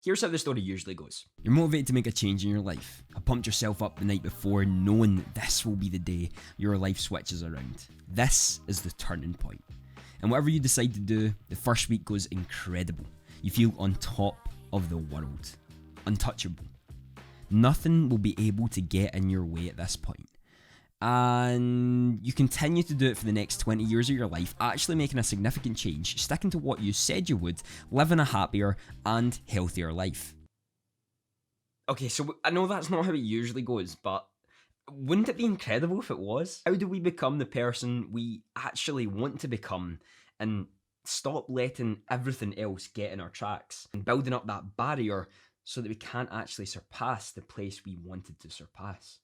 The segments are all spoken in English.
Here's how the story usually goes. You're motivated to make a change in your life. I pumped yourself up the night before knowing that this will be the day your life switches around. This is the turning point. And whatever you decide to do, the first week goes incredible. You feel on top of the world. Untouchable. Nothing will be able to get in your way at this point. And you continue to do it for the next 20 years of your life, actually making a significant change, sticking to what you said you would, living a happier and healthier life. Okay, so I know that's not how it usually goes, but wouldn't it be incredible if it was? How do we become the person we actually want to become and stop letting everything else get in our tracks and building up that barrier so that we can't actually surpass the place we wanted to surpass?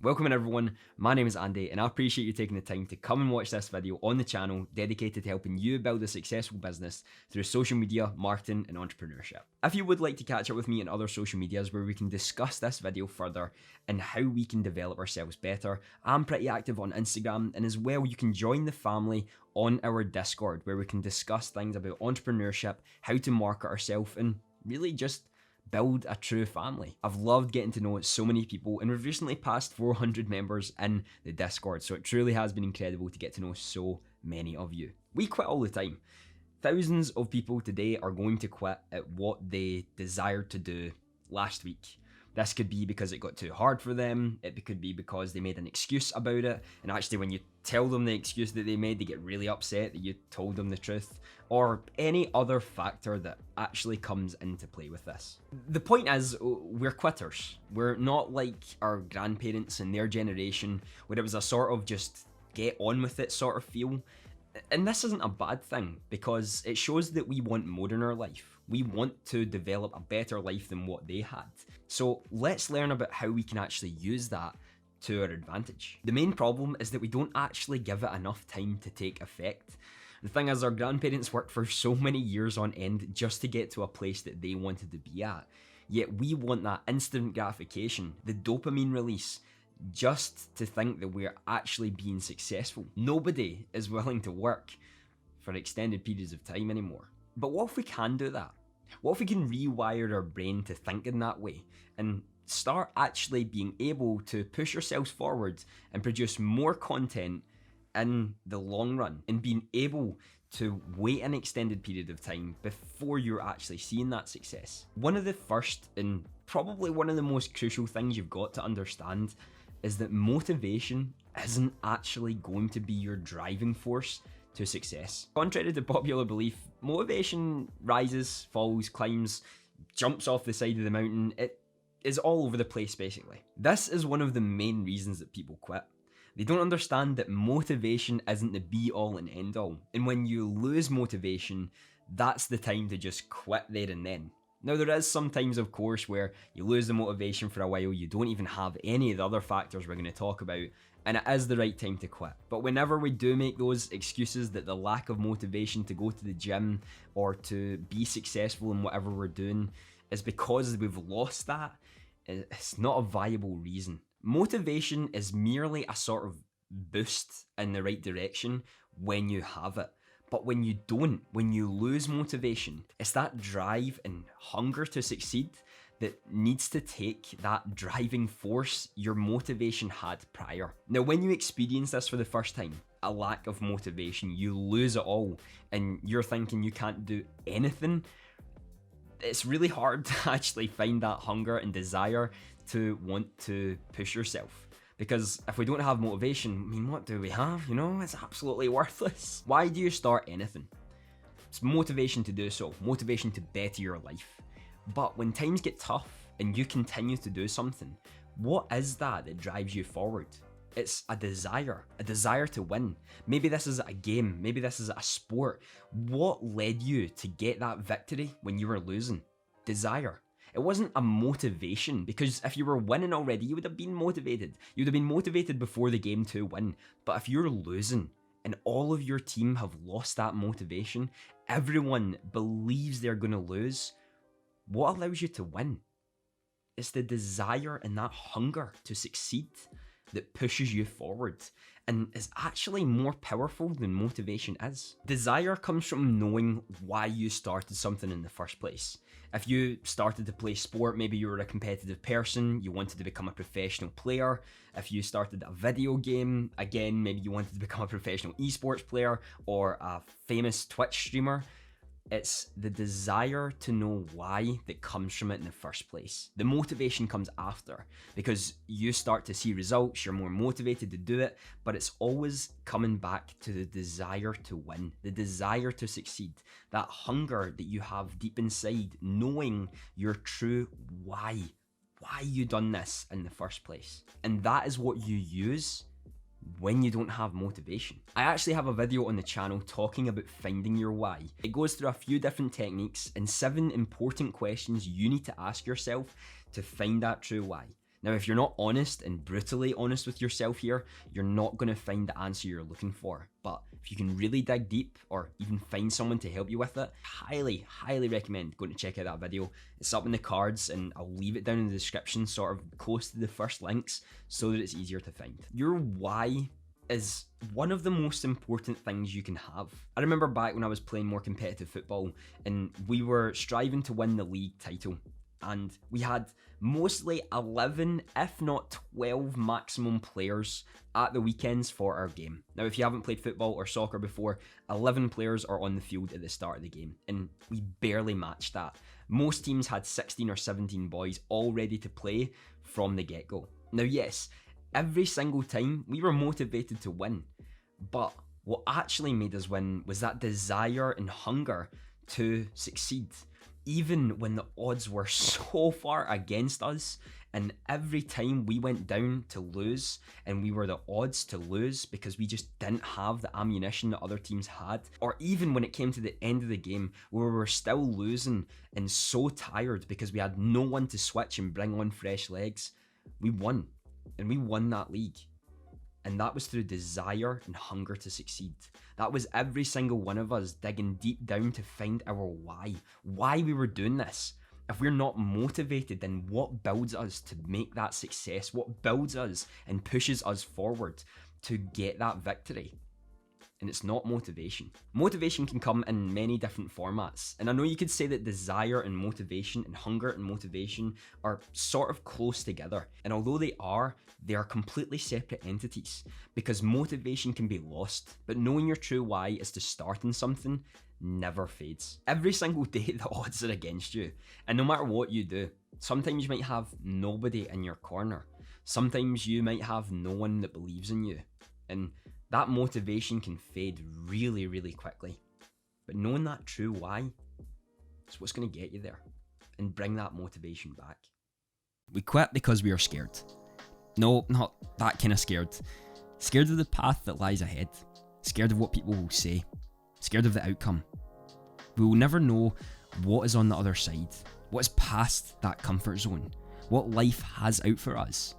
Welcome in everyone, my name is Andy and I appreciate you taking the time to come and watch this video on the channel dedicated to helping you build a successful business through social media, marketing and entrepreneurship. If you would like to catch up with me on other social medias where we can discuss this video further and how we can develop ourselves better, I'm pretty active on Instagram, and as well you can join the family on our Discord where we can discuss things about entrepreneurship, how to market ourselves and really just build a true family. I've loved getting to know so many people and we've recently passed 400 members in the Discord, so it truly has been incredible to get to know so many of you. We quit all the time. Thousands of people today are going to quit at what they desired to do last week. This could be because it got too hard for them, it could be because they made an excuse about it, and actually when you tell them the excuse that they made, they get really upset that you told them the truth, or any other factor that actually comes into play with this. The point is, we're quitters. We're not like our grandparents and their generation, where it was a sort of just get on with it sort of feel. And this isn't a bad thing, because it shows that we want more in our life. We want to develop a better life than what they had. So let's learn about how we can actually use that to our advantage. The main problem is that we don't actually give it enough time to take effect. The thing is, our grandparents worked for so many years on end just to get to a place that they wanted to be at. Yet we want that instant gratification, the dopamine release, just to think that we're actually being successful. Nobody is willing to work for extended periods of time anymore. But what if we can do that? What if we can rewire our brain to think in that way and start actually being able to push ourselves forward and produce more content in the long run, and being able to wait an extended period of time before you're actually seeing that success? One of the first and probably one of the most crucial things you've got to understand is that motivation isn't actually going to be your driving force to success. Contrary to popular belief, motivation rises, falls, climbs, jumps off the side of the mountain. It is all over the place basically. This is one of the main reasons that people quit. They don't understand that motivation isn't the be all and end all. And when you lose motivation, that's the time to just quit there and then. Now there is some times of course where you lose the motivation for a while, you don't even have any of the other factors we're going to talk about, and it is the right time to quit. But whenever we do make those excuses that the lack of motivation to go to the gym or to be successful in whatever we're doing is because we've lost that, it's not a viable reason. Motivation is merely a sort of boost in the right direction when you have it. But when you don't, when you lose motivation, it's that drive and hunger to succeed that needs to take that driving force your motivation had prior. Now, when you experience this for the first time, a lack of motivation, you lose it all, and you're thinking you can't do anything, it's really hard to actually find that hunger and desire to want to push yourself. Because if we don't have motivation, I mean, what do we have? You know, it's absolutely worthless. Why do you start anything? It's motivation to do so, motivation to better your life. But when times get tough and you continue to do something, what is that drives you forward? It's a desire to win. Maybe this is a game, maybe this is a sport. What led you to get that victory when you were losing? Desire. It wasn't a motivation, because if you were winning already, you would have been motivated. You would have been motivated before the game to win. But if you're losing and all of your team have lost that motivation, everyone believes they're going to lose, what allows you to win? It's the desire and that hunger to succeed that pushes you forward. and is actually more powerful than motivation is. Desire comes from knowing why you started something in the first place. If you started to play sport, maybe you were a competitive person, you wanted to become a professional player. If you started a video game, again, maybe you wanted to become a professional esports player or a famous Twitch streamer. It's the desire to know why that comes from it in the first place. The motivation comes after, because you start to see results, you're more motivated to do it, but it's always coming back to the desire to win, the desire to succeed, that hunger that you have deep inside, knowing your true why you done this in the first place. And that is what you use when you don't have motivation. I actually have a video on the channel talking about finding your why. It goes through a few different techniques and 7 important questions you need to ask yourself to find that true why. Now, if you're not honest and brutally honest with yourself here, you're not going to find the answer you're looking for. But if you can really dig deep or even find someone to help you with it, highly recommend going to check out that video. It's up in the cards and I'll leave it down in the description, sort of close to the first links, so that it's easier to find. Your why is one of the most important things you can have. I remember back when I was playing more competitive football and we were striving to win the league title, and we had mostly 11, if not 12 maximum players at the weekends for our game. Now, if you haven't played football or soccer before, 11 players are on the field at the start of the game, and we barely matched that. Most teams had 16 or 17 boys all ready to play from the get-go. Now, yes, every single time we were motivated to win, but what actually made us win was that desire and hunger to succeed, even when the odds were so far against us. And every time we went down to lose, and we were the odds to lose because we just didn't have the ammunition that other teams had, or even when it came to the end of the game where we were still losing and so tired because we had no one to switch and bring on fresh legs, we won. And we won that league. And that was through desire and hunger to succeed. That was every single one of us digging deep down to find our why we were doing this. If we're not motivated, then what builds us to make that success? What builds us and pushes us forward to get that victory? And it's not motivation. Motivation can come in many different formats. And I know you could say that desire and motivation and hunger and motivation are sort of close together. And although they are completely separate entities, because motivation can be lost, but knowing your true why is to start in something never fades. Every single day the odds are against you. And no matter what you do, sometimes you might have nobody in your corner. Sometimes you might have no one that believes in you. And that motivation can fade really quickly. But knowing that true why is what's going to get you there and bring that motivation back. We quit because we are scared. No, not that kind of scared. Scared of the path that lies ahead. Scared of what people will say. Scared of the outcome. We will never know what is on the other side. What is past that comfort zone. What life has out for us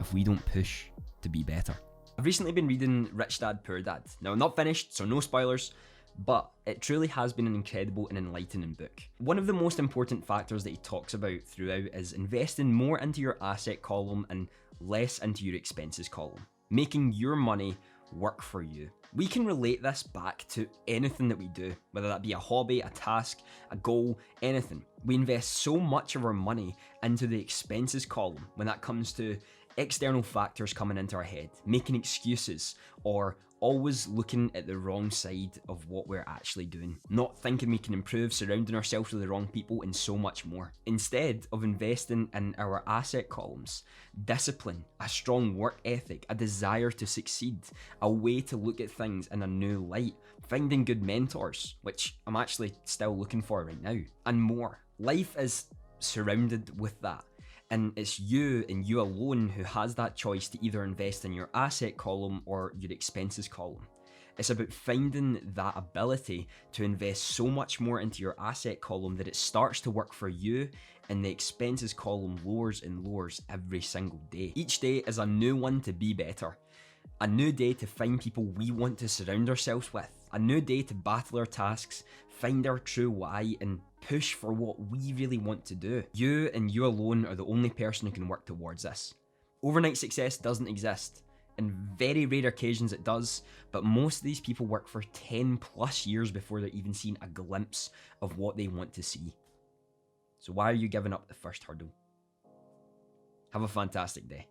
if we don't push to be better. I've recently been reading Rich Dad Poor Dad. Now, I'm not finished, so no spoilers, but it truly has been an incredible and enlightening book. One of the most important factors that he talks about throughout is investing more into your asset column and less into your expenses column, making your money work for you. We can relate this back to anything that we do, whether that be a hobby, a task, a goal, anything. We invest so much of our money into the expenses column when that comes to external factors coming into our head, making excuses, or always looking at the wrong side of what we're actually doing, not thinking we can improve, surrounding ourselves with the wrong people, and so much more. Instead of investing in our asset columns, discipline, a strong work ethic, a desire to succeed, a way to look at things in a new light, finding good mentors, which I'm actually still looking for right now, and more. Life is surrounded with that. And it's you and you alone who has that choice to either invest in your asset column or your expenses column. It's about finding that ability to invest so much more into your asset column that it starts to work for you, and the expenses column lowers and lowers every single day. Each day is a new one to be better. A new day to find people we want to surround ourselves with. A new day to battle our tasks, find our true why, and push for what we really want to do. You and you alone are the only person who can work towards this. Overnight success doesn't exist. In very rare occasions it does, but most of these people work for 10 plus years before they're even seeing a glimpse of what they want to see. So why are you giving up the first hurdle? Have a fantastic day.